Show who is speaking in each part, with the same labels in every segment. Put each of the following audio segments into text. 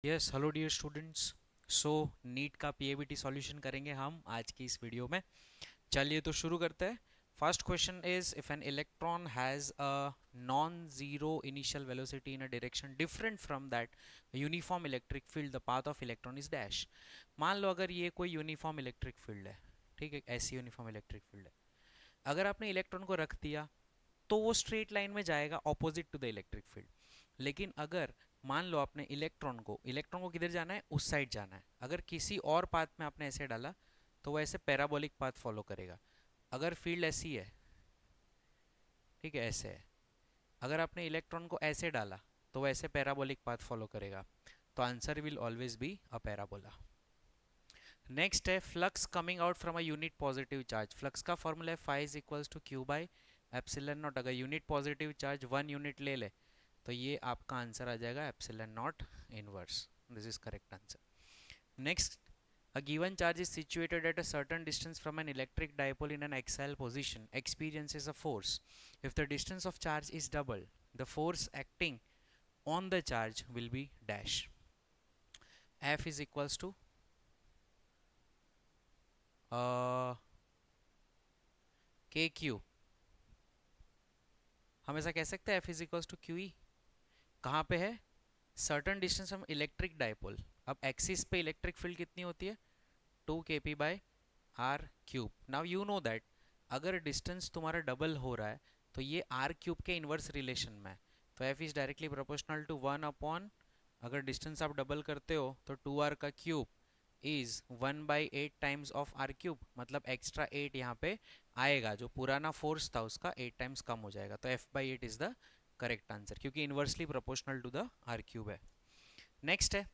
Speaker 1: Yes hello dear students. So NEET का PABT solution करेंगे हम आज की इस वीडियो में। चलिए तो शुरू करते हैं। First question is if an electron has a non zero initial velocity in a direction different from that uniform electric field the path of electron is dash. मान लो अगर ये कोई यूनिफॉर्म इलेक्ट्रिक फील्ड है, ठीक है, ऐसी यूनिफॉर्म इलेक्ट्रिक फील्ड है। अगर आपने इलेक्ट्रॉन को रख दिया तो वो स्ट्रेट लाइन में जाएगा opposite to the electric field. लेकिन अगर मान लो आपने इलेक्ट्रॉन को किधर जाना है, उस साइड जाना है, अगर किसी और पाथ में आपने ऐसे डाला तो वो ऐसे पैराबोलिक पाथ फॉलो करेगा। अगर फील्ड ऐसी है, ठीक है, ऐसे है, अगर आपने इलेक्ट्रॉन को ऐसे डाला तो वो ऐसे पैराबोलिक पाथ फॉलो करेगा। तो answer will always be a parabola. Next है flux coming out from a unit positive charge. Flux का फॉर्मूला है phi is equals to Q by epsilon naught. अगर यूनिट पॉजिटिव चार्ज 1 यूनिट ले ले तो ये आपका आंसर आ जाएगा epsilon naught inverse. This is correct answer. Next, a given charge is situated at a certain distance from an electric dipole in an axial position experiences a force. If the distance of charge is double, the force acting on the charge will be dash. F is equals to uh, kq। हम ऐसा कह सकते हैं F is equals to qe। कहाँ पे है? Certain distance from electric dipole. अब axis पे इलेक्ट्रिक फील्ड कितनी होती है? 2 kp by r cube. Now you know that अगर डिस्टेंस तुम्हारा डबल हो रहा है तो ये आर क्यूब के इनवर्स रिलेशन में है। तो F is directly proportional to 1 upon, अगर डिस्टेंस आप डबल करते हो तो 2r का cube is 1/8 times of r cube. मतलब एक्स्ट्रा 8 यहाँ पे आएगा, जो पुराना फोर्स था उसका 8 टाइम्स कम हो जाएगा। तो f/8 is the correct answer, क्योंकि inversely proportional to the R cube है। नेक्स्ट है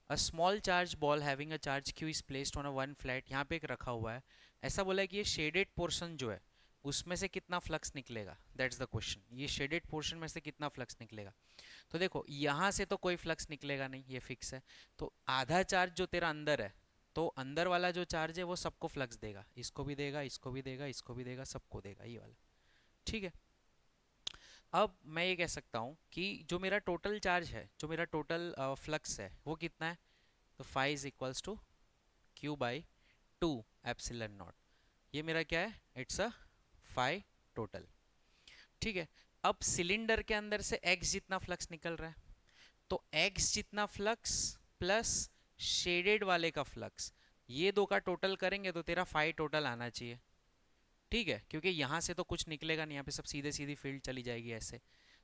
Speaker 1: a small charge ball having a charge Q is placed on a one flat. यहाँ पे एक रखा हुआ है, ऐसा बोला है कि ये शेडेड पोर्शन जो है उसमें से कितना फ्लक्स निकलेगा, दैट्स द क्वेश्चन। ये शेडेड पोर्शन में से कितना फ्लक्स निकलेगा? तो देखो यहाँ से तो कोई फ्लक्स निकलेगा नहीं, ये फिक्स है। तो आधा चार्ज जो तेरा अंदर है, तो अंदर वाला जो चार्ज है वो सबको फ्लक्स देगा, इसको भी देगा, इसको भी देगा, इसको भी देगा, सबको देगा, ये वाला। ठीक है। अब मैं ये कह सकता हूँ कि जो मेरा टोटल चार्ज है, जो मेरा टोटल फ्लक्स है, वो कितना है? तो phi is equals to Q by 2 epsilon naught. ये मेरा क्या है? It's a phi total. ठीक है। अब सिलेंडर के अंदर से एक्स जितना फ्लक्स निकल रहा है, तो एक्स जितना फ्लक्स प्लस शेडेड वाले का फ्लक्स, ये दो का टोटल करेंगे तो तेरा फाई टोटल आना चाहिए। ठीक है, क्योंकि यहाँ से तो कुछ निकलेगा नहीं, यहाँ पे सब सीधे सीधी फील्ड चली जाएगी ऐसे।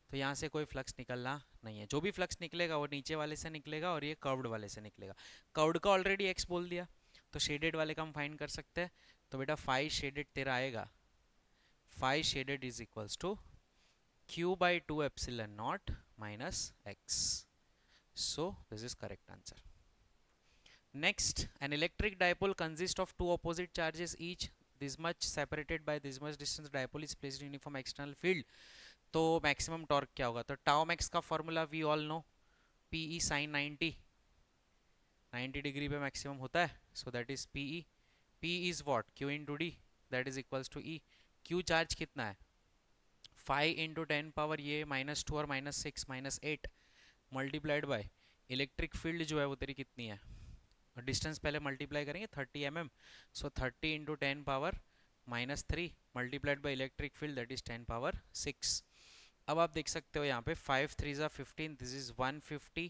Speaker 1: तो यहाँ से कोई फ्लक्स निकलना नहीं है। जो भी फ्लक्स निकलेगा वो नीचे वाले से निकलेगा और ये कर्व्ड वाले से निकलेगा। कर्व्ड का ऑलरेडी एक्स बोल दिया, तो शेडेड वाले का हम फाइंड कर सकते हैं। तो बेटा फाई शेडेड तेरा आएगा, phi shaded is equals to Q by 2 epsilon naught minus x. So this is correct answer. Next, an electric dipole consists of two opposite charges each this much separated by this much distance. Dipole is placed in uniform external field. तो maximum torque क्या होगा? तो tau max का formula we all know, P E sine 90 degree पे maximum होता है। So that is P E. P is what? Q into d, that is equals to E. Q charge कितना है? 5 × 10 power ये -2 और -6 -8 multiplied by electric field जो है वो तेरी कितनी है? डिस्टेंस पहले मल्टीप्लाई करेंगे 30 mm। So 30 × 10 power -3 multiplied by electric field, that is 10 power 6। अब आप देख सकते हो यहाँ पे 5 3 ज़ा 15, दिस इज 150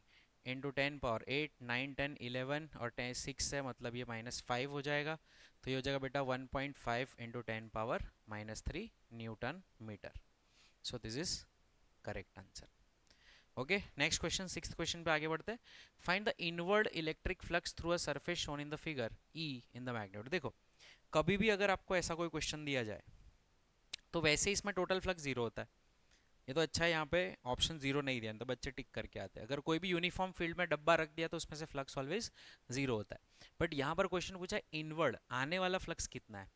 Speaker 1: × 10 पावर 8, 9 10 11 और 10 6 है, मतलब ये -5 हो जाएगा। तो ये हो जाएगा बेटा 1.5 × 10 power newton metre. So this is correct answer. Okay, next question, sixth question पे आगे बढ़ते हैं। Find the inward electric flux through a surface shown in the figure E in the magnet. देखो कभी भी अगर आपको ऐसा कोई क्वेश्चन दिया जाए तो वैसे इसमें टोटल फ्लक्स जीरो होता है। ये तो अच्छा है, यहाँ पे ऑप्शन जीरो नहीं दिया तो बच्चे टिक करके आते हैं। अगर कोई भी यूनिफॉर्म फील्ड में डब्बा रख दिया तो उसमें से फ्लक्स ऑलवेज जीरो होता है। बट यहाँ पर क्वेश्चन पूछा है इनवर्ड आने वाला फ्लक्स कितना है।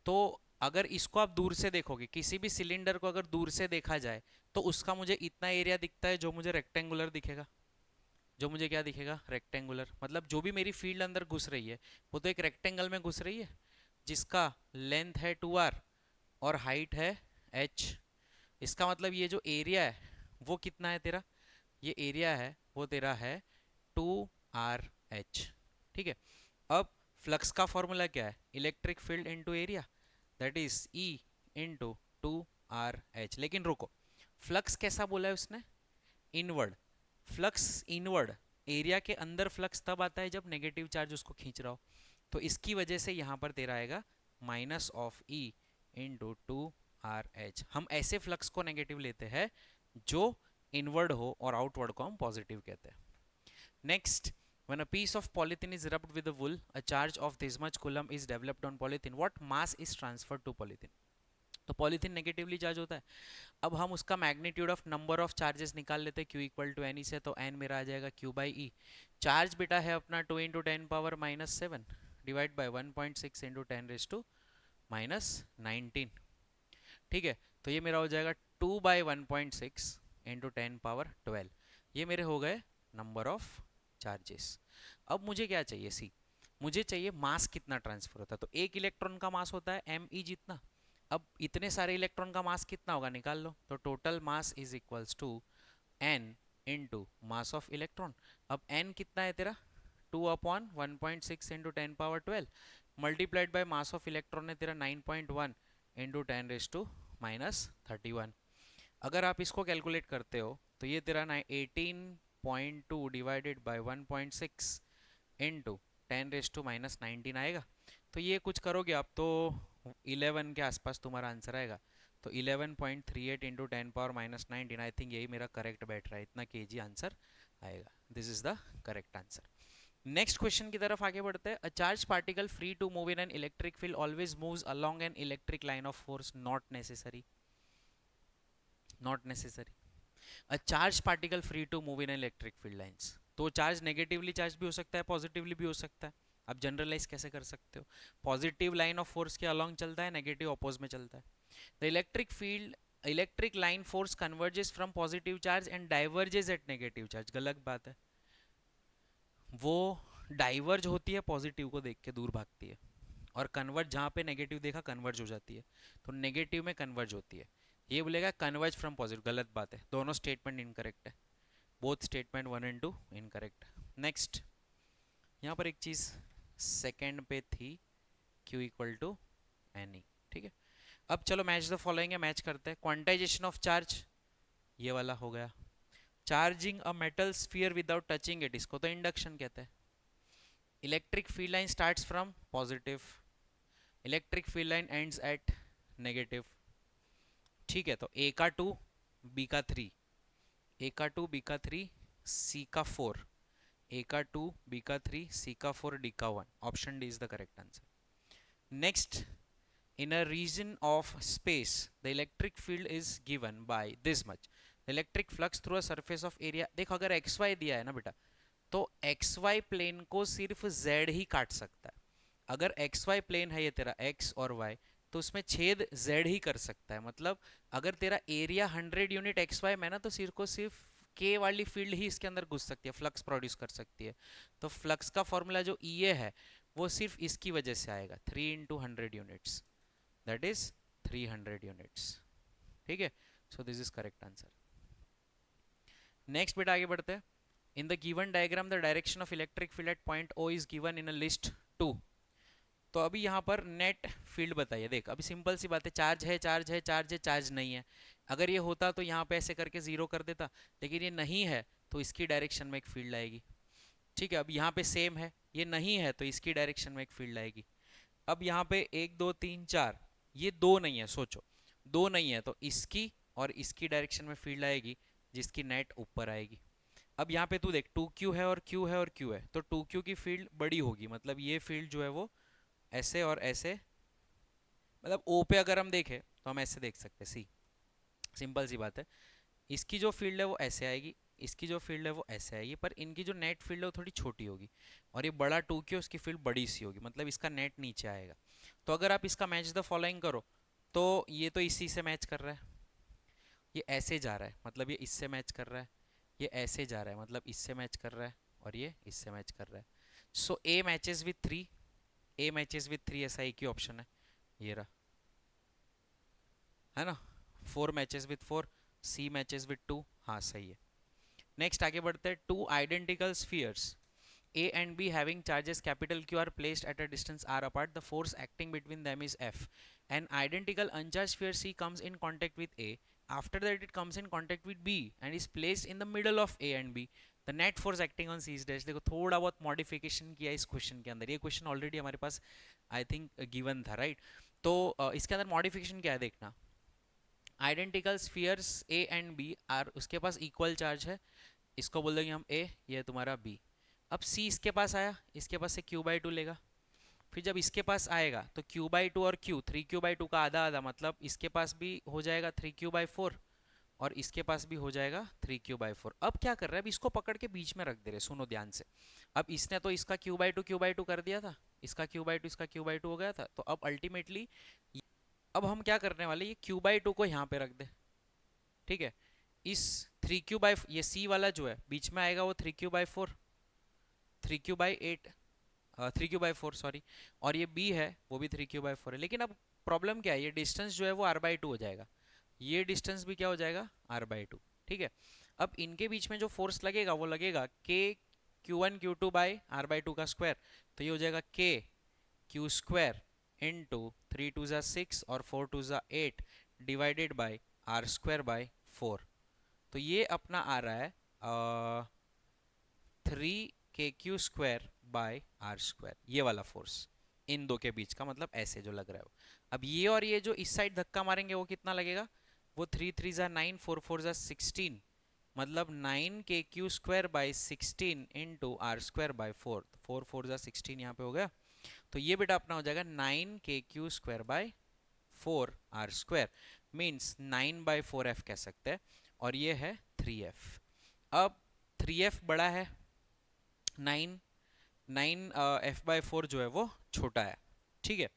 Speaker 1: तो अगर इसको आप दूर से देखोगे, किसी भी सिलेंडर को अगर दूर से देखा जाए तो उसका मुझे इतना एरिया दिखता है जो मुझे रेक्टेंगुलर दिखेगा। जो मुझे क्या दिखेगा? रेक्टेंगुलर। मतलब जो भी मेरी फील्ड अंदर घुस रही है वो तो एक रेक्टेंगल में घुस रही है जिसका लेंथ है 2r और हाइट है h। इसका मतलब ये जो एरिया है वो कितना है तेरा? ये एरिया है वो तेरा है 2 आर एच। ठीक है, अब फ्लक्स का फॉर्मूला क्या है, electric field into area, that is E into 2 R H. लेकिन रुको, फ्लक्स कैसा बोला है उसने, इनवर्ड। फ्लक्स इनवर्ड, एरिया के अंदर फ्लक्स तब आता है जब नेगेटिव चार्ज उसको खींच रहा हो, तो इसकी वजह से यहाँ पर तेरा आएगा minus of E into 2 R H. हम ऐसे फ्लक्स को नेगेटिव लेते हैं जो इनवर्ड हो और आउटवर्ड को हम पॉजिटिव कहते हैं। Next, when a piece of polythene is rubbed with a wool, a charge of this much coulomb is developed on polythene. What mass is transferred to polythene? तो पॉलीथीन नेगेटिवली चार्ज होता है। अब हम उसका magnitude of number of charges निकाल लेते हैं, Q equal to N से, तो एन मेरा आ जाएगा Q बाई ई। चार्ज बेटा है अपना 2 इंटू 10⁻⁻7 डिवाइड बाई 1.6 इंटू 10⁻⁻19। ठीक है, तो ये मेरा हो जाएगा 2 बाई 1.6 इंटू 10⁻12। ये मेरे हो गए नंबर ऑफ चार्जेस। अब मुझे क्या चाहिए, सी, मुझे चाहिए मास कितना ट्रांसफर होता है। तो एक इलेक्ट्रॉन का मास होता है एम ई जितना। अब इतने सारे इलेक्ट्रॉन का मास कितना होगा, निकाल लो। तो total mass is equals to n into mass of electron. अब एन कितना है तेरा, 2/1.6 into 10⁻12 multiplied by mass of electron है तेरा 9.1 इंटू 10⁻31। अगर आप इसको कैलकुलेट करते हो तो ये तेरा 18.2 डिवाइडेड बाय 1.6 इंटू 10⁻⁻19 आएगा। तो ये कुछ करोगे आप तो 11 के आसपास तुम्हारा आंसर आएगा। तो 11.38 इंटू 10⁻⁻19, आई थिंक यही मेरा करेक्ट बैठ रहा है, इतना केजी आंसर आएगा। This is the correct answer. Next question की तरफ आगे बढ़ते हैं। A charge particle free to move in an electric field always moves along an electric line of force. Not necessary, not necessary. A charge particle free to move in electric field lines, तो charge negatively charge भी हो सकता है, positively भी हो सकता है। आप जनरलाइज कैसे कर सकते हो, पॉजिटिव लाइन ऑफ फोर्स के अलोंग चलता है, नेगेटिव अपोज में चलता है। The electric field, electric line force converges from positive charge and diverges at negative charge. गलत बात है, वो डाइवर्ज होती है पॉजिटिव को देख के दूर भागती है, और कन्वर्ज जहाँ पे नेगेटिव देखा कन्वर्ज हो जाती है, तो नेगेटिव में कन्वर्ज होती है। ये बोलेगा कन्वर्ज फ्रॉम पॉजिटिव, गलत बात है, दोनों स्टेटमेंट इनकरेक्ट है, both statement 1 and 2 incorrect. Next, यहाँ पर एक चीज सेकेंड पे थी, Q equal to n E. ठीक है, अब चलो मैच द फॉलोइंग है, मैच करते हैं। क्वांटाइजेशन ऑफ चार्ज, ये वाला हो गया। Charging a metal sphere without touching it, इसको तो इंडक्शन कहते हैं। Electric field line starts from positive, electric field line ends at negative. ठीक है, तो ए का 2 बी का 3, ए का 2 बी का 3 सी का 4, ए का 2 बी का 3 सी का 4 डी का 1। Option D is the correct answer. Next, in a region of space the electric field is given by this much, the electric flux through a surface of area। देखो अगर x Y दिया है ना बेटा, तो x Y plane को सिर्फ Z ही काट सकता है। अगर एक्स वाई प्लेन है ये तेरा एक्स और वाई, तो उसमें छेद जेड ही कर सकता है। मतलब अगर तेरा एरिया 100 यूनिट एक्स वाई में ना, तो सिर्फ को सिर्फ के वाली फील्ड ही इसके अंदर घुस सकती है, फ्लक्स प्रोड्यूस कर सकती है। तो फ्लक्स का फॉर्मूला जो ई ए है वो सिर्फ इसकी वजह से आएगा, 3 into 100 units, that is 300 units. ठीक है, so this is correct answer. Next बेटा आगे बढ़ते हैं। In the given diagram the direction of electric field at point O is given in a list 2। तो अभी यहाँ पर नेट फील्ड बताइए। देख अभी सिंपल सी बात है, चार्ज है चार्ज है चार्ज है, चार्ज नहीं है। अगर ये होता तो यहाँ पे ऐसे करके जीरो कर देता, लेकिन ये नहीं है तो इसकी डायरेक्शन में एक फील्ड आएगी। ठीक है, अब यहाँ पे सेम है, ये नहीं है तो इसकी डायरेक्शन में एक फील्ड आएगी। अब यहाँ पे 1 2 3 4, ये दो नहीं है, सोचो दो नहीं है तो इसकी और इसकी डायरेक्शन में फील्ड आएगी, जिसकी नेट ऊपर आएगी। अब यहाँ पे तू देख 2Q है और Q है और Q है, तो 2Q की फील्ड बड़ी होगी, मतलब ये फील्ड जो है वो ऐसे और ऐसे, मतलब O पे अगर हम देखें तो हम ऐसे देख सकते हैं, सी सिंपल सी बात है। इसकी जो फील्ड है वो ऐसे आएगी, इसकी जो फील्ड है वो ऐसे आएगी, पर इनकी जो नेट फील्ड है वो थोड़ी छोटी होगी, और ये बड़ा 2Q उसकी फील्ड बड़ी सी होगी, मतलब इसका नेट नीचे आएगा। तो अगर आप इसका मैच द फॉलोइंग करो, तो ये तो इसी से मैच कर रहा है, ये ऐसे जा रहा है मतलब ये इससे मैच कर रहा है, ये ऐसे जा रहा है मतलब इससे मैच कर रहा है, और ये इससे मैच कर रहा है। So A matches with 3, A matches with 3, ऐसा एक ही ऑप्शन है, ये रहा, है ना। 4 matches with 4, C matches with 2, हाँ सही है। नेक्स्ट आगे बढ़ते हैं। Two identical spheres A and B having charges capital Q are placed at a distance r apart, the force acting between them is F. An identical uncharged sphere C comes in contact with A. After that it comes in contact with B and is placed in the middle of A and B. The net force acting on C is dash. देखो थोड़ा बहुत modification किया इस question के अंदर. ये question already हमारे पास आई थिंक गिवन था, राइट? तो इसके अंदर मॉडिफिकेशन क्या है देखना. Identical spheres A and B are, उसके पास इक्वल चार्ज है, इसको बोल देंगे हम ए, ये तुम्हारा बी. अब सी इसके पास आया, इसके पास से क्यू बाई टू लेगा. फिर जब इसके पास आएगा तो क्यू बाई टू और Q, three q by two का आधा आधा, मतलब इसके पास भी हो जाएगा थ्री क्यू बाई फोर और इसके पास भी हो जाएगा थ्री क्यू बाई फोर. अब क्या कर रहा है, अब इसको पकड़ के बीच में रख दे रहे, सुनो ध्यान से. अब इसने तो इसका क्यू बाई टू कर दिया था, इसका क्यू बाई टू, इसका क्यू बाई टू हो गया था. तो अब अल्टीमेटली अब हम क्या करने वाले, ये क्यू बाई टू को यहाँ पे रख दे, ठीक है. इस थ्री क्यू बाई, ये सी वाला जो है बीच में आएगा वो three q by four, three q by eight, three q by four sorry, और ये बी है वो भी थ्री क्यू बाई फोर है. लेकिन अब प्रॉब्लम क्या है, ये डिस्टेंस जो है वो आर बाई टू हो जाएगा, ये डिस्टेंस भी क्या हो जाएगा, आर बाई टू, ठीक है. अब इनके बीच में जो फोर्स लगेगा वो लगेगा k q one q two by r by two का स्क्वायर. तो ये हो जाएगा k q square into three two ज़ा सिक्स और फोर टू ज़ा eight divided by r square by four. तो ये अपना आ रहा है three k q square by r square, ये वाला फोर्स इन दो के बीच का, मतलब ऐसे जो लग रहा है वो. अब ये और ये जो इस साइड धक्का मारेंगे वो कितना लगेगा, वो थ्री थ्री ज़ा नाइन, फोर फोर ज़ा सिक्सटीन, मतलब nine k q square by sixteen into r square by four. Four four ज़ा सिक्सटीन यहाँ पे हो गया. तो ये बेटा अपना हो जाएगा nine k q square by four r square, means nine by four F कह सकते हैं, और ये है थ्री एफ. अब थ्री एफ बड़ा है, nine nine F by four जो है वो छोटा है, ठीक है.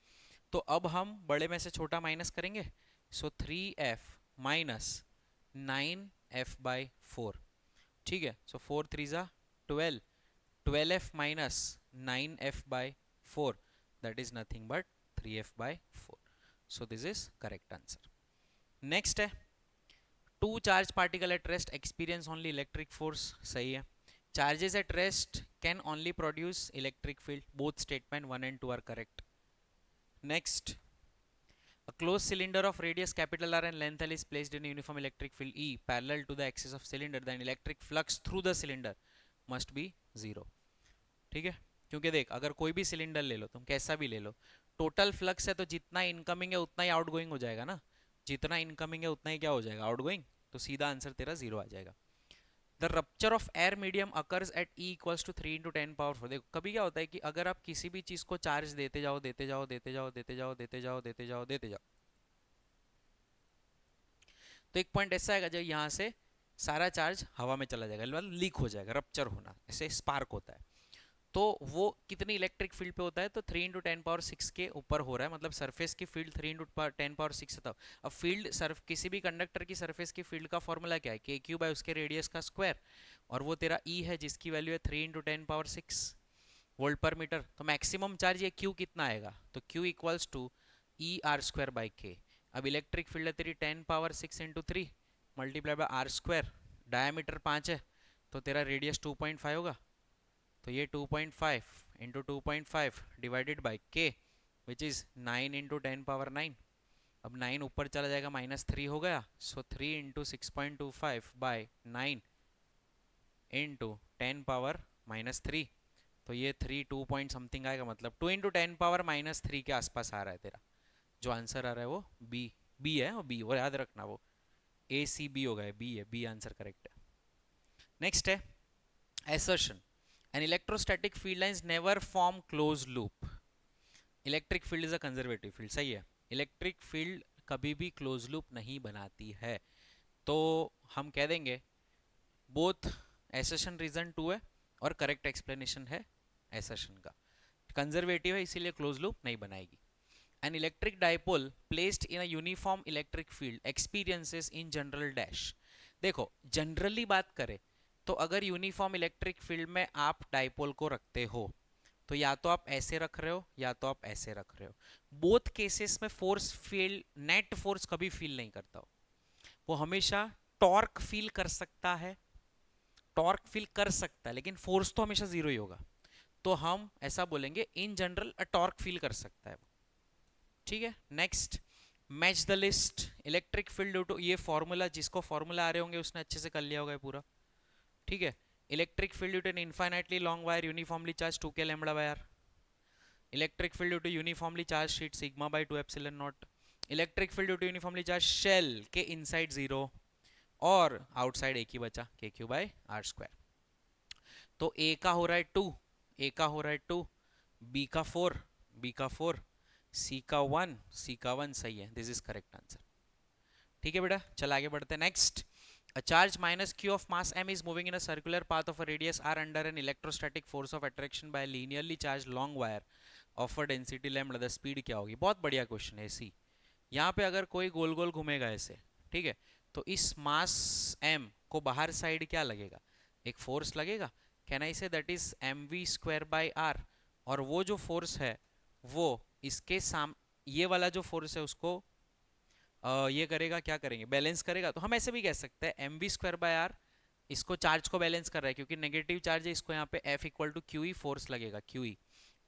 Speaker 1: तो अब हम बड़े में से छोटा माइनस करेंगे, so three F minus nine F by four, ठीक है. सो फोर थ्री ज़ा twelve, twelve F minus nine F by four, that is nothing but three F by four. So this is correct answer. Next है, two charge particle at rest experience only electric force, सही है. Charges at rest can only produce electric field. Both statement 1 and 2 are correct. Next, a closed cylinder of radius capital R and length L is placed in a uniform electric field E parallel to the axis of cylinder. Then electric flux through the cylinder must be 0. ठीक है, क्योंकि देख अगर कोई भी cylinder ले लो तुम, कैसा भी ले लो, टोटल फ्लक्स है तो जितना इनकमिंग है उतना ही आउटगोइंग हो जाएगा ना, जितना इनकमिंग है उतना ही क्या हो जाएगा, आउटगोइंग. तो सीधा आंसर तेरा 0 आ जाएगा. The rupture of air medium occurs at E equals to 3 into 10 power 4. देखो कभी क्या होता है कि अगर आप किसी भी चीज को चार्ज देते जाओ देते जाओ देते जाओ देते जाओ देते जाओ देते जाओ देते जाओ, तो एक पॉइंट ऐसा आएगा जब यहाँ से सारा चार्ज हवा में चला जाएगा, मतलब लीक हो जाएगा, रप्चर होना, ऐसे स्पार्क होता है. तो वो कितनी इलेक्ट्रिक फील्ड पे होता है, तो 3 इंटू टेन पावर सिक्स के ऊपर हो रहा है, मतलब सरफेस की field 3 into ten power six था. अब फील्ड सर्फ किसी भी कंडक्टर की सरफेस की फील्ड का फॉर्मूला क्या है, के क्यू बाय उसके रेडियस का स्क्वायर, और वो तेरा ई है जिसकी वैल्यू है 3 into ten power six volt per metre. तो मैक्सिमम चार्ज ये क्यू कितना आएगा, तो q equals to E r square by k. अब इलेक्ट्रिक फील्ड है तेरी 10 power six into three multiply by r square, diameter 5 है तो तेरा रेडियस 2.5 होगा, तो ये 2.5 इंटू 2.5 डिवाइडेड बाई के which is 9 into ten power 9. अब 9 ऊपर चला जाएगा, माइनस 3 हो गया, सो 3 into 6.25 by 9 into ten power minus 3. तो ये 3 2 पॉइंट समथिंग आएगा, मतलब 2 इंटू टेन पावर माइनस 3 के आसपास आ रहा है तेरा. जो आंसर आ रहा है वो बी, बी है, और बी वो याद रखना, वो ए सी बी हो गया, बी है, बी आंसर करेक्ट है. नेक्स्ट है assertion, an electrostatic field lines never form closed loop. Electric field is a conservative field, सही है. इलेक्ट्रिक फील्ड कभी भी क्लोज लूप नहीं बनाती है, तो हम कह देंगे बोथ assertion रीजन 2 है और करेक्ट एक्सप्लेनेशन है assertion का. कंजर्वेटिव है इसीलिए क्लोज लूप नहीं बनाएगी. An electric dipole placed in a uniform electric field experiences in general dash. देखो जनरली बात करें तो अगर यूनिफॉर्म इलेक्ट्रिक फील्ड में आप डाइपोल को रखते हो तो या तो आप ऐसे रख रहे हो या तो आप ऐसे रख रहे हो. बोथ केसेस में फोर्स फील, नेट फोर्स कभी फील नहीं करता हो, वो हमेशा टॉर्क फील कर सकता है, टॉर्क फील कर सकता है, लेकिन फोर्स तो हमेशा जीरो ही होगा. तो हम ऐसा बोलेंगे in general a torque feel कर सकता है। ठीक है, next, match the list electric field due to, ये फॉर्मूला जिसको फॉर्मूला आ रहे होंगे उसने अच्छे से कर लिया होगा पूरा। ठीक है, electric field due to an infinitely long wire uniformly charge 2k lambda by r, electric field due to uniformly charge sheet sigma by 2 epsilon naught, electric field due to uniformly charge shell के inside 0 और outside एक ही बचा के q bye r square. तो ए का हो रहा है 2, ए का हो रहा है 2, बी का 4, बी का 4, सी का 1, सी का 1 सही है, दिस इज करेक्ट आंसर। ठीक है बेटा, चल आगे बढ़ते हैं। Next, a charge minus q of mass m is moving in a circular path of a radius r under an electrostatic force of attraction by a linearly charged long wire of a density lambda, the speed क्या होगी? बहुत बढ़िया question है सी। यहाँ पे अगर कोई गोल गोल घूमेगा ऐसे, ठीक है, तो इस मास m को बाहर साइड क्या लगेगा? एक फोर्स लगेगा। Can I say that is m we square by r, और वो जो फोर्स है वो इसके ये वाला जो फोर्स है उसको ये करेगा, क्या करेंगे, बैलेंस करेगा। तो हम ऐसे भी कह सकते हैं m we square by r इसको चार्ज को बैलेंस कर रहा है, क्योंकि नेगेटिव चार्ज है, इसको यहाँ पे F equal to Q E force लगेगा, क्यू ई।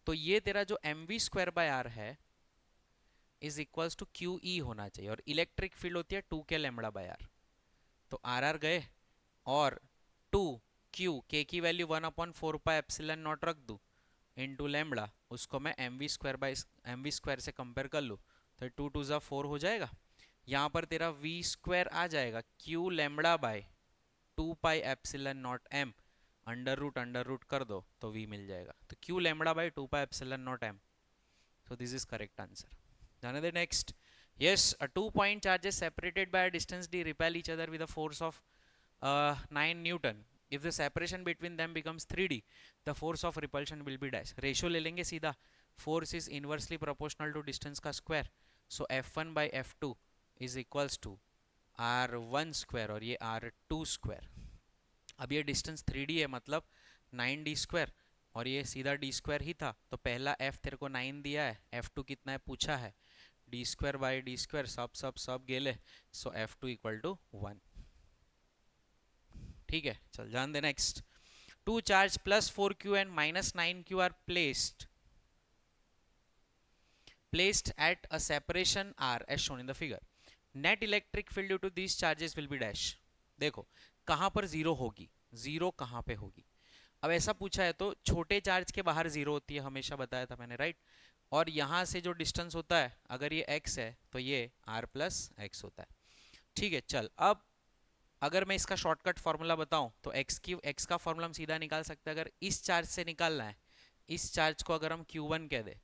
Speaker 1: तो ये तेरा जो M we square by R है is equals to Q E होना चाहिए, और इलेक्ट्रिक फील्ड होती है 2k लैम्बडा बाय आर। तो आर आर गए और 2 क्यू के की वैल्यू 1/4 पाई एप्सिलॉन नॉट रख दूं इनटू लैम्बडा, उसको मैं m we square by m we square से कंपेयर कर लूँ तो 2 2 जा 4 हो जाएगा। यहाँ पर तेरा वी स्क्वायर आ जाएगा q lambda by 2 pi epsilon naught m, under root कर दो तो वी मिल जाएगा। तो q lambda by 2 pi epsilon naught m, so this is correct answer. Another next, yes, a 2 point charges separated by a distance d repel each other with a force of 9 newton. If the separation between them becomes 3d, the force of repulsion will be dash. Ratio ले लेंगे सीधा, force is inversely proportional to distance का square, so f1 by f2 is equals to r1 square और ये r2 square। अब ये distance 3d है, मतलब 9d स्क्वायर, और ये सीधा डी स्क्वायर ही था, तो पहला f तेरे को 9 दिया है, f2 कितना है पूछा है, D square by D square सब सब सब गेले, सो f2 इक्वल टू 1। ठीक है, चल जान दे। Next, two charge plus 4q and minus 9q are placed at a separation r as shown in the figure. Net electric field due to these charges will be dash. देखो कहां पर zero होगी, zero कहां पे होगी? अब ऐसा पूछा है तो छोटे चार्ज के बाहर जीरो होती है, हमेशा बताया था मैंने, राइट। और यहां से जो डिस्टेंस होता है, अगर ये x है तो ये r प्लस एक्स होता है। ठीक है, चल अब अगर मैं इसका शॉर्टकट फॉर्मूला बताऊं तो x का फॉर्मूला हम सीधा निकाल सकते हैं। अगर इस चार्ज से निकालना है, इस चार्ज को अगर हम q1 कह दे,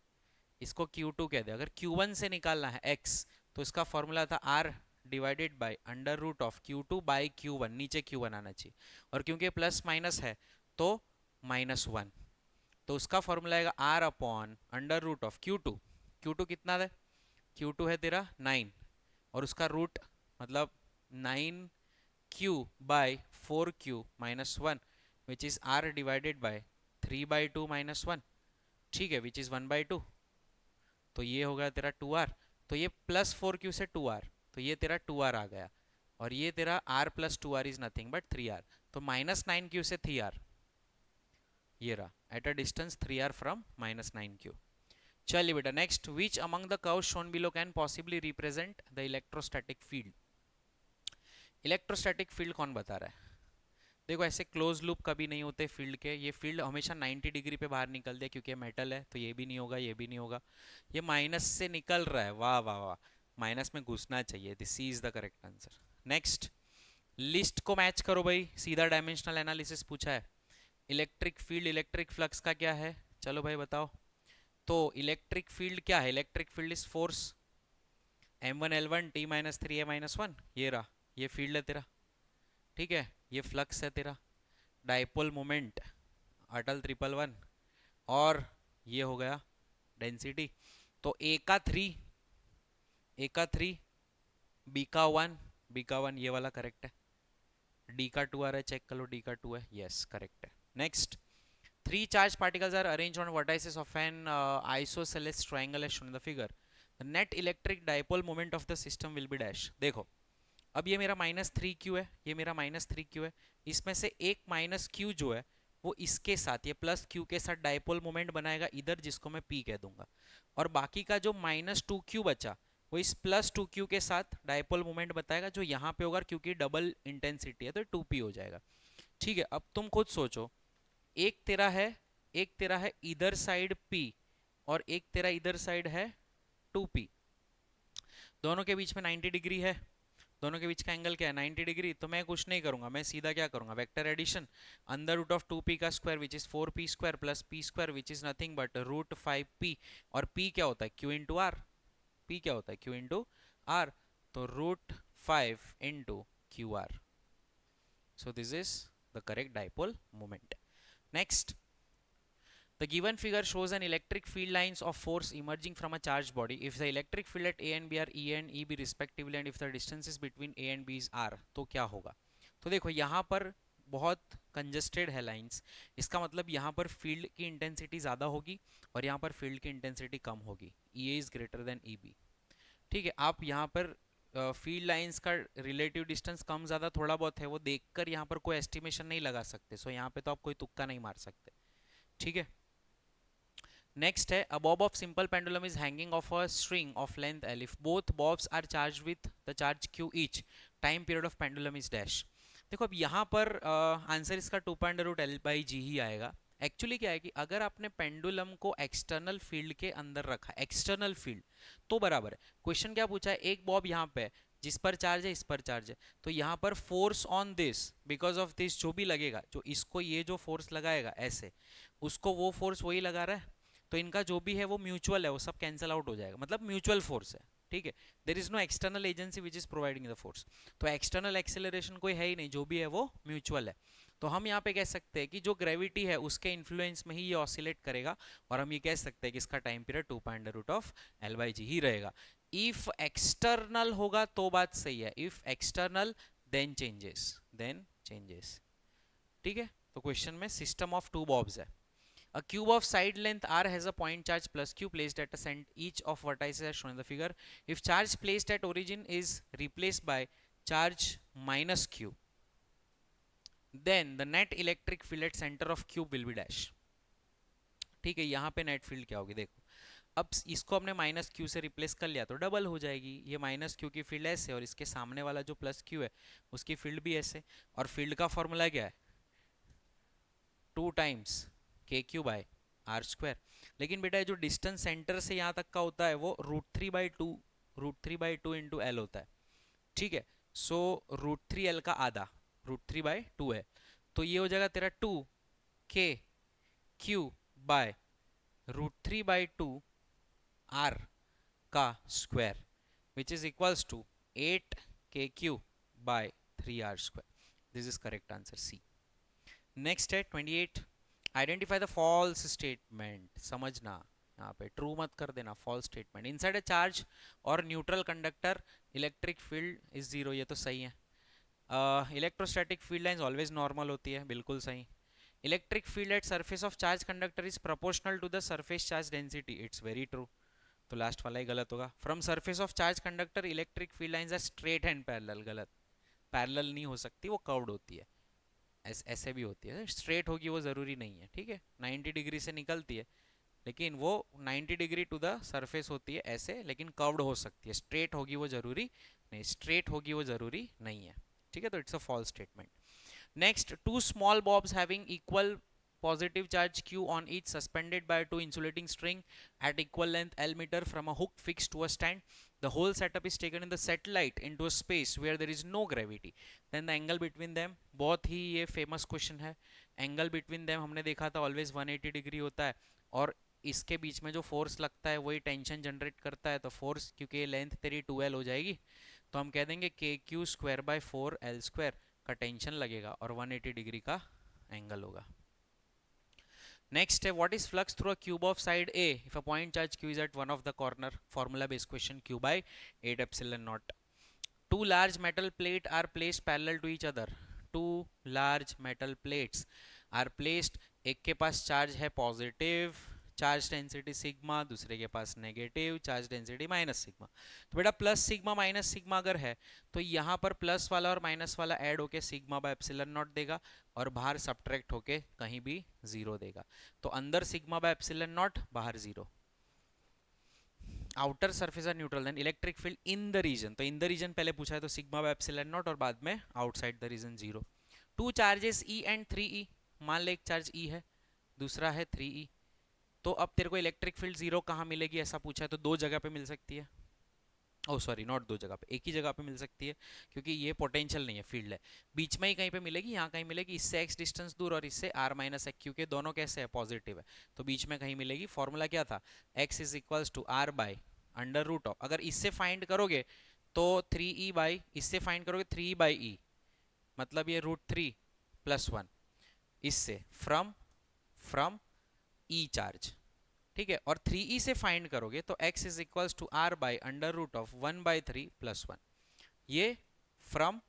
Speaker 1: इसको q2 कह दे, अगर q1 से निकालना है x, तो इसका फॉर्मूला था r divided by under root of q2 by q1, नीचे q1 आना चाहिए, और क्योंकि प्लस माइनस है तो -1, तो उसका फॉर्मूला आएगा r upon under root of q2। q2 कितना है? q2 है तेरा 9, और उसका रूट मतलब 9q by 4q minus 1 which is r divided by 3/2 minus 1, ठीक है, विच इज 1/2। तो ये हो गया तेरा 2r, तो ये प्लस 4q से 2r, तो ये तेरा 2r आ गया, और ये तेरा r plus 2r is nothing but 3r, तो -9q से 3r, ये रहा, at a distance 3r from -9q। चलिए बेटा, next, which among the curves shown below can possibly represent the electrostatic field? Electrostatic field कौन बता रहा है? देखो ऐसे क्लोज लूप कभी नहीं होते फील्ड के, ये फील्ड हमेशा 90 डिग्री पे बाहर निकलते हैं, क्योंकि ये मेटल है, तो ये भी नहीं होगा, ये भी नहीं होगा। ये माइनस से निकल रहा है, वाह वाह वाह, माइनस में घुसना चाहिए, this is the correct answer. Next, list को मैच करो भाई, सीधा डायमेंशनल एनालिसिस पूछा है। इलेक्ट्रिक फील्ड इलेक्ट्रिक फ्लक्स का क्या है, चलो भाई बताओ। तो इलेक्ट्रिक फील्ड क्या है? Electric field is force m1l1 t-3a-1, ये रहा, ये फील्ड है तेरा, ठीक है, ये फ्लक्स है तेरा, डाइपोल मोमेंट अटल 111, और ये हो गया डेंसिटी। तो ए का 3, ए का 3, बी का 1, बी का 1 ये वाला करेक्ट है, डी का 2 आ रहा है, चेक कर लो, डी का 2 है, यस करेक्ट है। Next, 3 charged particles are arranged on vertices of an isosceles triangle as shown in the figure. The net electric dipole moment of the system will be dash. देखो अब ये मेरा -3q है, ये मेरा -3q है, इसमें से एक -q जो है वो इसके साथ, ये प्लस क्यू के साथ डाइपोल मोमेंट बनाएगा इधर, जिसको मैं पी कह दूंगा, और बाकी का जो माइनस टू क्यू बचा वो इस प्लस टू क्यू के साथ डाइपोल मोमेंट बताएगा, जो यहाँ पे होगा क्योंकि डबल इंटेंसिटी है तो टू पी हो जाएगा। ठीक है, अब तुम खुद सोचो, एक तेरा है एक तेरा है इधर साइड P और एक तेरा इधर साइड है 2P, दोनों के बीच में 90 डिग्री है, दोनों के बीच का एंगल क्या है 90 डिग्री। तो मैं कुछ नहीं करूंगा, मैं सीधा क्या करूंगा, vector addition, under root of 2p का square which is 4p square plus p square which is nothing but root 5p, और p क्या होता है q इंटू आर, p क्या होता है q इंटू आर, तो root 5 into q r. So this is the correct dipole moment. Next, the given figure shows an electric field lines of force emerging from a charged body if the electric field at A and B are E and EB respectively and if the distances between A and B is R, तो क्या होगा। तो देखो यहाँ पर बहुत congested है lines, इसका मतलब यहाँ पर फील्ड की इंटेंसिटी ज़्यादा होगी और यहाँ पर फील्ड की इंटेंसिटी कम होगी, E A is greater than E B। ठीक है, आप यहाँ पर फील्ड लाइंस का रिलेटिव डिस्टेंस कम ज़्यादा थोड़ा बहुत है वो देखकर यहाँ पर कोई एस्टिमेशन नहीं लगा सकते, सो यहाँ पे तो आप कोई तुक्का नहीं मार सकते। ठीक है, नेक्स्ट है, a bob of simple pendulum is hanging of a string of length L if both bobs are charge with the charge Q each, time period of pendulum is dash. देखो अब यहाँ पर आंसर इसका 2 root L by G ही आएगा। Actually क्या है कि अगर आपने पेंडुलम को एक्सटर्नल फील्ड के अंदर रखा, एक्सटर्नल फील्ड, तो बराबर है। क्वेश्चन क्या पूछा है, एक बॉब यहाँ पे है जिस पर चार्ज है, इस पर चार्ज है, तो यहाँ पर force on this because of this जो भी लगेगा, जो इसको ये जो फोर्स लगाएगा ऐसे, उसको वो फोर्स वही लगा रहा है, तो इनका जो भी है वो म्यूचुअल है, वो सब कैंसिल आउट हो जाएगा, मतलब म्यूचुअल फोर्स है। ठीक है, there is no external agency which is providing the force, तो एक्सटर्नल एक्सेलरेशन कोई है ही नहीं, जो भी है वो म्यूचुअल है। तो हम यहाँ पे कह सकते हैं कि जो ग्रेविटी है उसके इन्फ्लुएंस में ही ये ऑसिलेट करेगा, और हम ये कह सकते हैं कि इसका टाइम पीरियड 2 रूट ही रहेगा। इफ एक्सटर्नल होगा तो बात सही है, इफ एक्सटर्नल देन चेंजेस। ठीक है, तो क्वेश्चन में सिस्टम ऑफ टू बॉब्स है। A cube of side length r has a point charge plus q placed at each of vertices as shown in the figure. If charge placed at origin is replaced by charge minus q, then the net electric field at center of cube will be dash. ठीक है, यहाँ पे net field क्या होगी देखो, अब इसको हमने माइनस क्यू से रिप्लेस कर लिया तो डबल हो जाएगी, ये माइनस क्यू की फील्ड ऐसे और इसके सामने वाला जो प्लस क्यू है उसकी फील्ड भी ऐसे, और फील्ड का फॉर्मूला क्या है 2 टाइम्स के क्यू बाय आर स्क्वायर। लेकिन बेटा जो डिस्टेंस सेंटर से यहाँ तक का होता है वो root three by two into L होता है। ठीक है, सो रूट 3 एल का आधा रूट 3/2 है, तो ये हो जाएगा तेरा 2 k q by root 3/2 r का square which is equals to 8 k q by 3 r square. This is correct answer C. Next है 28, आइडेंटिफाई द फॉल्स स्टेटमेंट। समझना, यहाँ पे ट्रू मत कर देना, false statement. Inside a charge और neutral conductor electric field is zero, ये तो सही है। Electrostatic field lines always normal होती है, बिल्कुल सही। Electric field at surface of charge conductor is proportional to the surface charge density, it's very true, तो लास्ट वाला ही गलत होगा। From surface of charge conductor electric field lines are straight and parallel, गलत, पैरेलल नहीं हो सकती, वो कर्व्ड होती है, ऐसे भी होती है, स्ट्रेट होगी वो ज़रूरी नहीं है। ठीक है, 90 डिग्री से निकलती है लेकिन वो 90 डिग्री टू द सरफेस होती है ऐसे, लेकिन कर्व्ड हो सकती है, स्ट्रेट होगी वो ज़रूरी नहीं, स्ट्रेट होगी वो ज़रूरी नहीं है। ठीक है, तो it's a false statement. Next, two small bobs having equal positive charge q on each suspended by two insulating string at equal length L meter from a hook fixed to a stand. The whole setup is taken in the satellite into a space where there is no gravity. Then the angle between them, बहुत ही ये famous question है। Angle between them हमने देखा था always 180 degree होता है, और इसके बीच में जो फोर्स लगता है वही टेंशन जनरेट करता है, तो फोर्स क्योंकि लेंथ तेरी 2L हो जाएगी तो हम कह देंगे KQ²/4L² का टेंशन लगेगा और 180 डिग्री का एंगल होगा। Next, what is flux through a cube of side A if a point charge q is at one of the corner? Formula based question, q by 8 epsilon naught. Two large metal plates are placed parallel to each other. Two large metal plates are placed, एक के पास charge है positive, charge density sigma, दूसरे के पास negative charge density minus sigma. तो बेटा plus sigma minus sigma अगर है तो यहाँ पर प्लस वाला और माइनस वाला ऐड होके सिग्मा बाय एप्सिलॉन नॉट देगा और बाहर सब्ट्रैक्ट होके कहीं भी जीरो देगा। तो अंदर सिग्मा बाय एप्सिलॉन नॉट, बाहर zero. Outer surface are neutral then electric field in the region, तो इन द रीजन पहले पूछा है तो सिग्मा बाय एप्सिलॉन नॉट और बाद में outside the region zero. Two charges e and 3e, मान ले एक चार्ज ई है दूसरा है 3e, तो अब तेरे को इलेक्ट्रिक फील्ड जीरो कहाँ मिलेगी ऐसा पूछा है, तो दो जगह पे मिल सकती है। ओ सॉरी, नॉट दो जगह पे, एक ही जगह पे मिल सकती है क्योंकि ये पोटेंशियल नहीं है, फील्ड है। बीच में ही कहीं पे मिलेगी, यहाँ कहीं मिलेगी, इससे x डिस्टेंस दूर और इससे r माइनस एक्स, क्योंकि दोनों कैसे है पॉजिटिव है तो बीच में कहीं मिलेगी। फॉर्मूला क्या था, x is equals to r by under root of, अगर इससे फाइंड करोगे तो 3e बाई, इससे फाइंड करोगे 3e बाई e, मतलब ये √3 + 1 इससे फ्रॉम e चार्ज, ठीक है। और 3e से फाइंड करोगे तो x is equals to r by under root of 1/3 + 1, ये फ्रॉम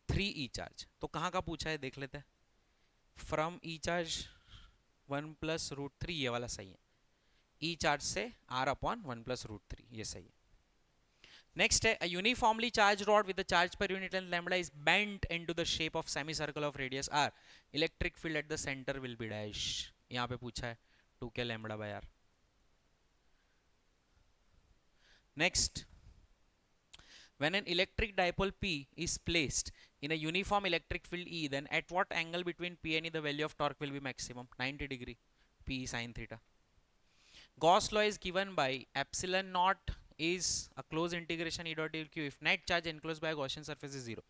Speaker 1: 3e चार्ज। तो कहाँ का पूछा है देख लेते हैं, फ्रॉम e चार्ज 1 + √3, ये वाला सही है। e चार्ज से r/1 + √3, ये सही है। नेक्स्ट है, a uniformly charged rod with the charge per unit length lambda is bent into the shape of semicircle of radius r, electric field at the center will be dash। यहाँ पे पूछा है 2k λ/r। Next, when an electric dipole P is placed in a uniform electric field E, then at what angle between P and E the value of torque will be maximum? 90 degree, P sin theta. Gauss law is given by epsilon naught is a closed integration E dot dl q if net charge enclosed by a Gaussian surface is zero।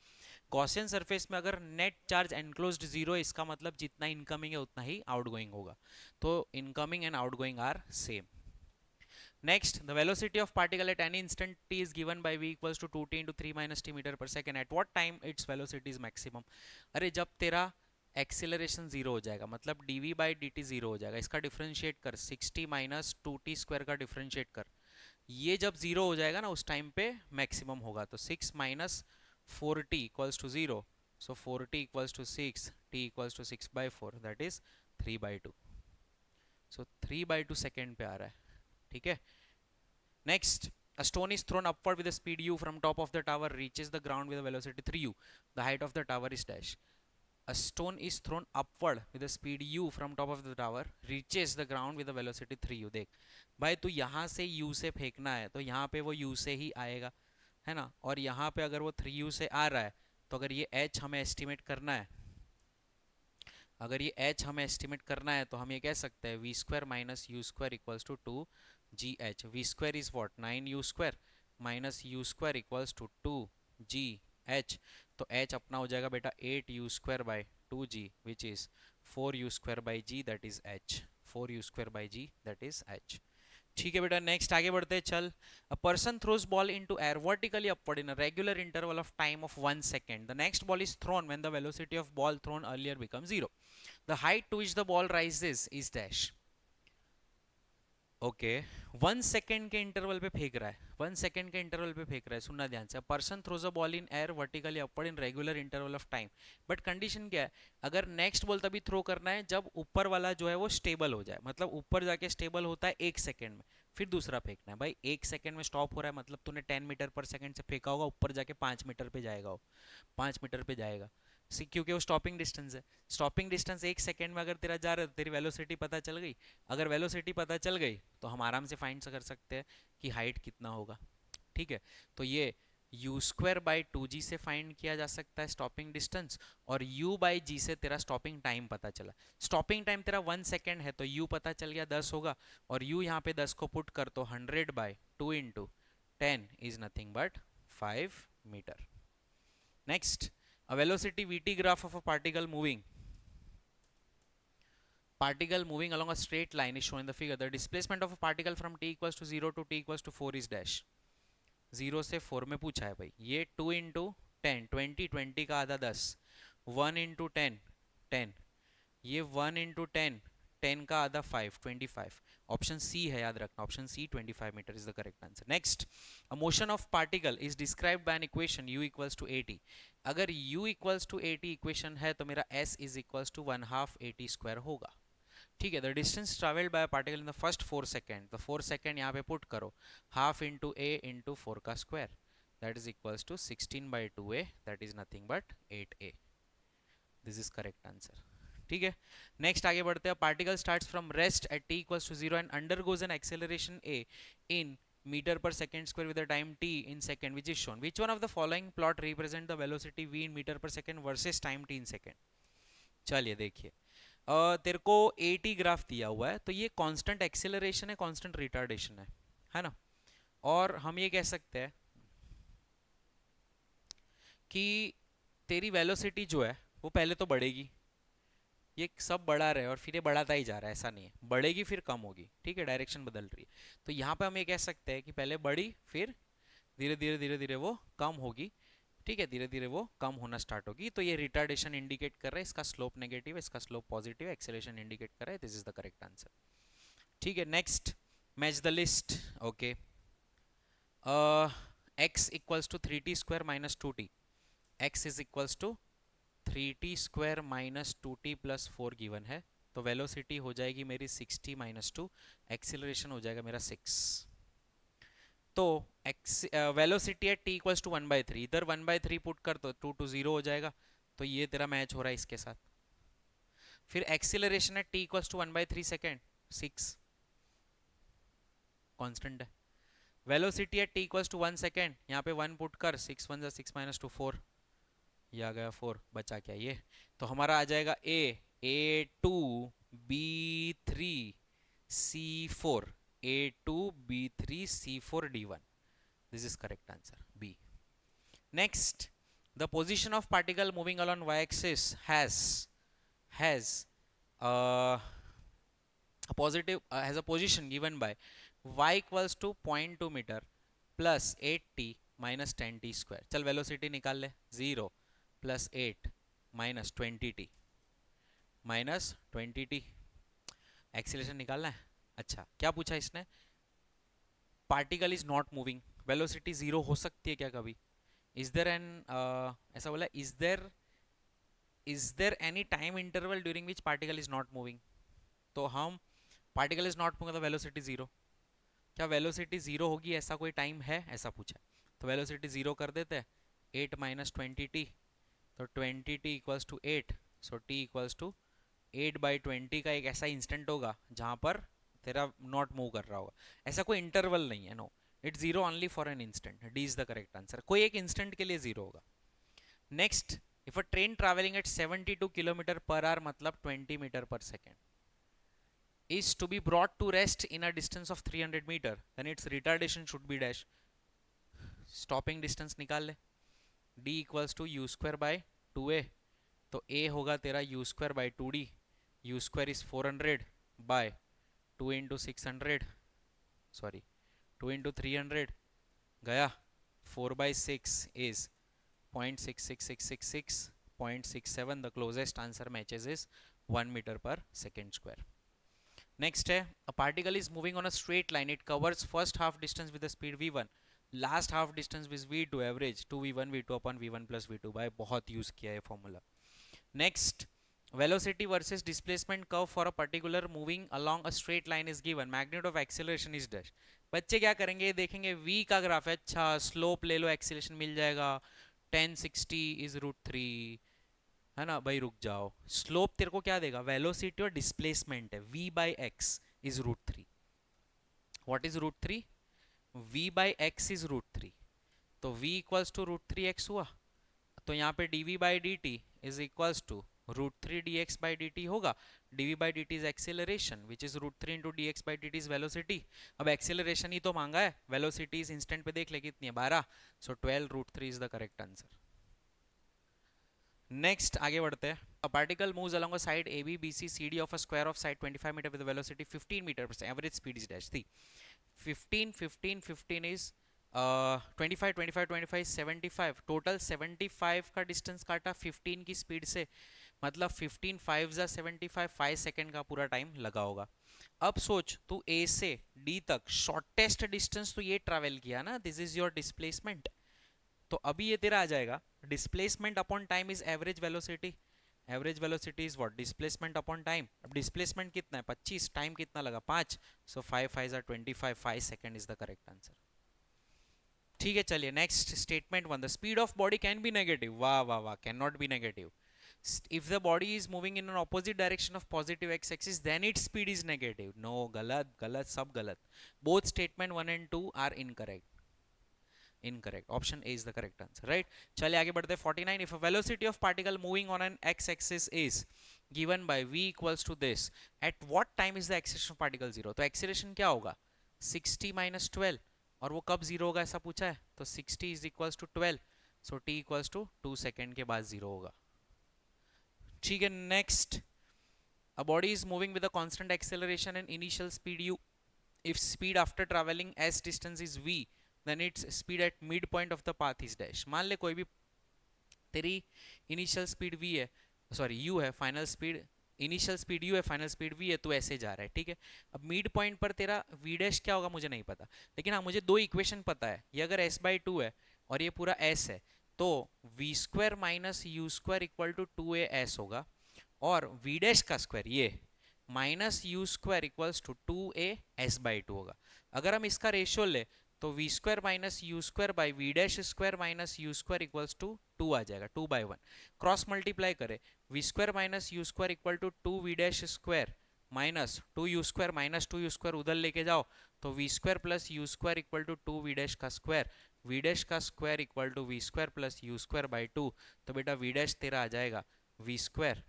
Speaker 1: Gaussian surface में अगर net charge enclosed zero है इसका मतलब जितना incoming है उतना ही outgoing होगा, तो incoming and outgoing are same। Next, the velocity of particle at any instant t is given by v equals to 2t into 3 minus t meter per second। At what time its velocity is maximum? अरे जब तेरा acceleration zero हो जाएगा, मतलब dv by dt zero हो जाएगा, इसका differentiate कर 60 माइनस 2t स्क्वायर का डिफरेंशिएट कर, ये जब जीरो हो जाएगा ना उस टाइम पे मैक्सिमम होगा। तो 6 minus 4t equals to zero, so 4t equals to 6, t equals to 6/4, that is 3/2। So 3/2 second पे आ रहा है, ठीक है। Next, a stone is thrown upward with a speed u from top of the tower, reaches the ground with a velocity 3u. The height of the tower is dash. A stone is thrown upward with a speed u from top of the tower, reaches the ground with a velocity 3u। देख भाई, तू यहाँ से u से फेंकना है तो यहाँ पे वो u से ही आएगा, है ना। और यहाँ पे अगर वो 3u से आ रहा है तो अगर ये h हमें एस्टिमेट करना है, अगर ये h हमें एस्टिमेट करना है तो हम ये कह सकते हैं v² minus u² equals to 2gh। v² is what, 9u² minus u² equals to 2gh, तो h अपना हो जाएगा बेटा 8u²/2g which is 4u²/g, that is h, 4u²/g that is h। ठीक है बेटा, नेक्स्ट आगे बढ़ते हैं, चल। A person throws ball into air vertically upward in a regular interval of time of 1 second. The next ball is thrown when the velocity of ball throne earlier become 0। The height to which the ball rises is dash. Okay, 1 second के interval पे फेंक रहा है, 1 second के interval पे फेंक रहा है, सुनना ध्यान से। Person throws a ball in air vertically upward in regular interval of time, but condition क्या है, अगर नेक्स्ट बॉल तभी थ्रो करना है जब ऊपर वाला जो है वो स्टेबल हो जाए, मतलब ऊपर जाके स्टेबल होता है 1 सेकेंड में, फिर दूसरा फेंकना है। भाई 1 सेकेंड में स्टॉप हो रहा है मतलब तूने 10 मीटर पर सेकेंड से फेंका होगा, ऊपर जाके 5 मीटर पे जाएगा, वो 5 मीटर पे जाएगा, क्योंकि वो स्टॉपिंग डिस्टेंस है। स्टॉपिंग डिस्टेंस 1 सेकेंड में अगर तेरा जा रहा है तो तेरी वेलोसिटी पता चल गई। अगर वेलोसिटी पता चल गई तो हम आराम से फाइंड कर सकते हैं कि हाइट कितना होगा, ठीक है। तो ये u²/2g से फाइंड किया जा सकता है स्टॉपिंग डिस्टेंस, और u/g से तेरा स्टॉपिंग टाइम पता चला। स्टॉपिंग टाइम तेरा 1 सेकेंड है तो u पता चल गया 10 होगा, और u यहाँ पे 10 को पुट कर तो 100/2 into 10 is nothing but 5 metre. Next, a velocity vt graph of a particle moving along a straight line is shown in the figure। The displacement of a particle from t equals to 0 to t equals to 4 is dash। 0 से 4 में पूछा है भाई, ये 2 into 10 20, 20 का आधा 10, 1 into 10 10, ये 1 into 10 10 का आधा 5 25। ऑप्शन सी है, याद रखना, option C 25 metre is the correct answer. Next, a motion of particle is described by an equation u equals to at। अगर u equals to at equation है तो मेरा s is equals to 1/2 at² होगा। ठीक है, the distance travelled by particle in the first 4 second, तो 4 second यहाँ पे पुट करो, हाफ इंटू ए इंटू 4 का square, that is equals to 16/2a, that is nothing but 8a। This is correct answer. ठीक है, नेक्स्ट आगे बढ़ते हैं। Particle starts from rest at t equals to 0 and undergoes an acceleration a in meter per second square with the time t in second which is shown. Which one of the following plot represent the velocity v in meter per second versus time t in second? चलिए देखिए, तेरे को 80 graph दिया हुआ है, तो ये constant acceleration है, कांस्टेंट रिटार्डेशन है ना। और हम ये कह सकते हैं कि तेरी वेलोसिटी जो है वो पहले तो बढ़ेगी, ये सब बढ़ा रहा है और फिर ये बढ़ाता ही जा रहा है, ऐसा नहीं है, बढ़ेगी फिर कम होगी, ठीक है, डायरेक्शन बदल रही है। तो यहाँ पे हम ये कह सकते हैं कि पहले बढ़ी, फिर धीरे धीरे धीरे धीरे वो कम होगी, ठीक है, धीरे धीरे वो कम होना स्टार्ट होगी। तो ये रिटार्डेशन इंडिकेट कर रहा है, इसका स्लोप नेगेटिव है, इसका स्लोप पॉजिटिव है, एक्सेलरेशन इंडिकेट कर रहा है, this is the correct answer. ठीक है, next, match the list. Okay, x equals to 3t square minus 2t, x is equals to 3t square minus 2t plus 4 given है, तो velocity हो जाएगी मेरी 60 माइनस 2, एक्सीलरेशन हो जाएगा मेरा 6। तो वेलोसिटी है t इक्वल्स टू 1/3, इधर 1/3 पुट कर तो 2 to 0 हो जाएगा, तो ये तेरा मैच हो रहा है इसके साथ। फिर एक्सीलरेशन है t equals to 1/3 second, 6 constant है। वेलोसिटी है t इक्वल्स टू 1 सेकेंड, यहाँ पे 1 पुट कर, 6 1 6 माइनस 2 4, ये आ गया 4, बचा क्या ये, तो हमारा आ जाएगा a2 b3 c4, a2 b3 c4 d1, this is correct answer b। next, the position of particle moving along y-axis has has a position given by y equals to 0.2 meter plus 8t minus 10t square। चल velocity निकाल ले, 0 plus 8 minus 20t minus 20t, acceleration निकालना है। अच्छा, क्या पूछा इसने, particle is not moving, velocity 0 हो सकती है क्या कभी, इज देयर एन, ऐसा बोला, is there any time interval during which particle is not moving, तो हम पार्टिकल इज नॉट मूविंग तो वेलोसिटी 0, क्या वेलोसिटी 0 होगी ऐसा कोई टाइम है, ऐसा पूछा, तो वेलोसिटी 0 कर देते हैं, 8 माइनस 20t, तो 20t equals to 8, so t equals to 8/20 का एक ऐसा इंस्टेंट होगा जहां पर तेरा नॉट मूव कर रहा होगा, ऐसा कोई इंटरवल नहीं है, no, it's 0 only for an instant, D is the correct answer, कोई एक इंस्टेंट के लिए 0 होगा। Next, if a train travelling at 72 kilometre per hour मतलब 20 metre per second is to be brought to rest in a distance of 300 meter, then its retardation should be dash, stopping distance निकाल ले, d equals to u square by 2a, तो a होगा तेरा u square by 2d, u square is 400 by 2 into 600, sorry 2 into 300 गया, 4 by 6 is 0.66666, 0.67, the closest answer matches is 1 meter per second square। Next है, a particle is moving on a straight line, it covers first half distance with the speed v1, last half distance with v2, average 2v1 v2 upon v1 plus v2 by, बहुत use किया है formula. Next, velocity versus displacement curve for a particular moving along a straight line is given, magnitude of acceleration is dash। बच्चे क्या करेंगे, देखेंगे v का graph है, अच्छा स्लोप ले लो, एक्सीलरेशन मिल जाएगा, 1060 is √3, है ना भाई, रुक जाओ, स्लोप तेरे को क्या देगा, वेलोसिटी और डिस्प्लेसमेंट है, v by x is √3, what is √3, v by x is √3, तो v इक्वल्स टू √3x हुआ, तो यहाँ पे dv by dt is equals to √3 dx by dt होगा, dv by dt is acceleration which is √3 into dx by dt is velocity. अब acceleration ही तो मांगा है, वेलोसिटी इस इंस्टेंट पे देख ले कितनी है, 12, सो 12 √3 is the correct answer. Next आगे बढ़ते हैं, a particle moves along a side AB BC CD of a square of side 25 meter with a velocity 15 meter per second, average speed is dash, see 15 15 15 is 25 25 25 75, total 75 का distance काटा 15 की speed से, मतलब 15 5 जा 75, 5 second का पूरा time लगा होगा। अब सोच, तू A से D तक शॉर्टेस्ट डिस्टेंस तो ये ट्रैवल किया ना, दिस इज योर डिस्प्लेसमेंट, तो अभी ये तेरा आ जाएगा displacement upon time is average velocity, average velocity is what, displacement upon time. अब डिस्प्लेसमेंट कितना है 25, टाइम कितना लगा 5, so 5 5 are 25, 5 second is the correct answer. ठीक है चलिए next statement 1, the speed of body can be negative. वाह वाह वाह, can not be negative. If the body is moving in an opposite direction of positive x-axis, then its speed is negative. No, galat, galat, sab galat. Both statement 1 and 2 are incorrect. Incorrect. Option A is the correct answer. Right? चलिए आगे बढ़ते हैं 49. If a velocity of particle moving on an x-axis is given by v equals to this, at what time is the acceleration of particle 0? तो acceleration क्या होगा 60 minus 12, और वो कब 0 होगा ऐसा पूछा है, तो 60 is equals to 12, so t equals to 2 second के बाद 0 होगा. ठीक है next. A body is moving with a constant acceleration and initial speed u. If speed after traveling s distance is v, then its speed at midpoint of the path is dash. मान ले कोई भी तेरी initial speed v है, sorry u है, final speed initial speed u है, final speed v है, तो ऐसे जा रहा है. ठीक है, अब मिड पॉइंट पर तेरा v डैश क्या होगा मुझे नहीं पता, लेकिन हाँ मुझे दो इक्वेशन पता है. ये अगर s बाई 2 है और ये पूरा s है, तो v square minus u square equal to 2as होगा, और v डैश का स्क्वायर ये minus u square equals to 2as by 2 होगा. अगर हम इसका रेशियो ले तो v square minus u square by v dash square minus u square equals to 2 आ जाएगा, 2/1. क्रॉस मल्टीप्लाई करे, v square minus u square equal to 2v dash square minus 2u square minus 2u square उधर लेके जाओ, तो v square plus u square equal to 2v dash का square, v dash का square equal to v square plus u square by 2. तो बेटा v dash तेरा आ जाएगा v square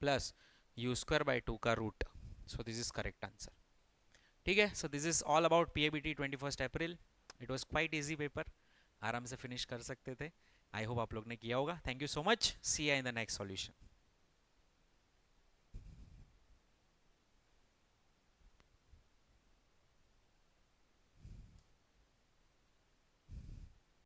Speaker 1: plus u square by 2 का root. So this is correct answer. ठीक है, so this is all about PABT 21 April. It was quite easy paper, आराम से फिनिश कर सकते थे. आई होप आप लोग ने किया होगा. Thank you so much. See you in the next solution.